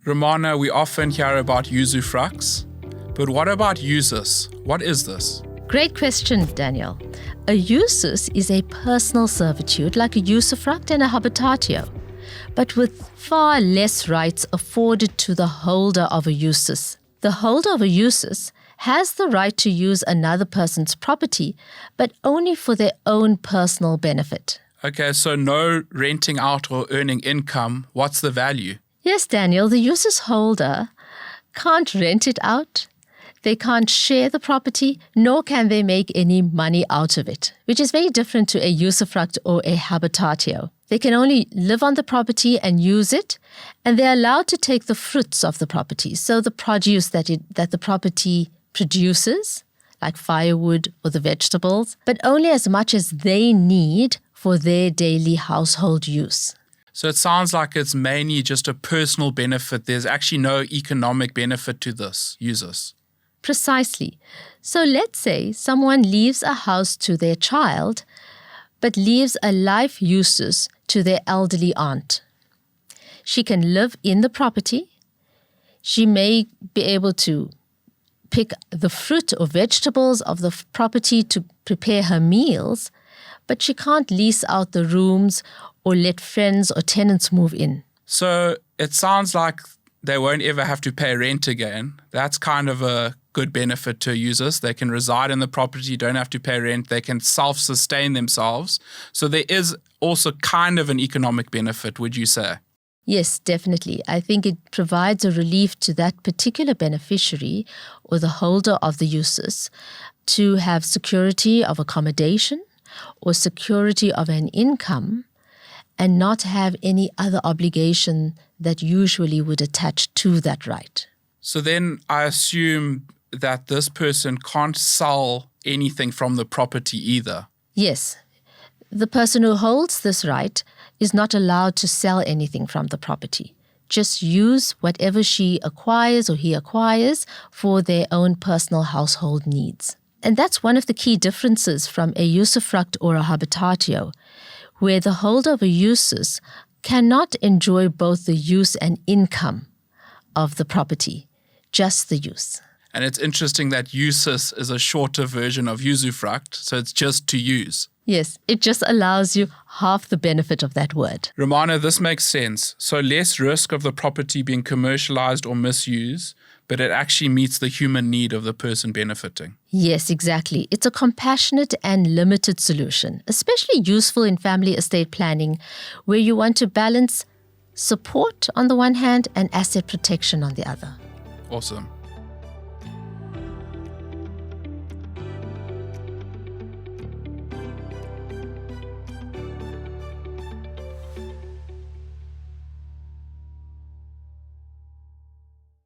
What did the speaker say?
Romana, we often hear about usufructs, but what about usus? What is this? Great question, Daniel. A usus is a personal servitude like a usufruct and a habitatio, but with far less rights afforded to the holder of a usus. The holder of a usus has the right to use another person's property, but only for their own personal benefit. Okay, so no renting out or earning income. What's the value? Yes, Daniel, the usus holder can't rent it out. They can't share the property, nor can they make any money out of it, which is very different to a usufruct or a habitatio. They can only live on the property and use it, and they're allowed to take the fruits of the property, so the produce that the property produces, like firewood or the vegetables, but only as much as they need for their daily household use. So it sounds like it's mainly just a personal benefit. There's actually no economic benefit to this usus. Precisely. So let's say someone leaves a house to their child, but leaves a life usus to their elderly aunt. She can live in the property. She may be able to pick the fruit or vegetables of the property to prepare her meals, but she can't lease out the rooms or let friends or tenants move in. So it sounds like they won't ever have to pay rent again. That's kind of a good benefit to a usus. They can reside in the property, don't have to pay rent. They can self-sustain themselves. So there is also kind of an economic benefit, would you say? Yes, definitely. I think it provides a relief to that particular beneficiary or the holder of the usus to have security of accommodation or security of an income and not have any other obligation that usually would attach to that right. So then I assume that this person can't sell anything from the property either. Yes. The person who holds this right is not allowed to sell anything from the property. Just use whatever she acquires or he acquires for their own personal household needs. And that's one of the key differences from a usufruct or a habitatio, where the holder of a usus cannot enjoy both the use and income of the property, just the use. And it's interesting that usus is a shorter version of usufruct, so it's just to use. Yes, it just allows you half the benefit of that word. Romana, this makes sense. So less risk of the property being commercialized or misused, but it actually meets the human need of the person benefiting. Yes, exactly. It's a compassionate and limited solution, especially useful in family estate planning, where you want to balance support on the one hand and asset protection on the other. Awesome.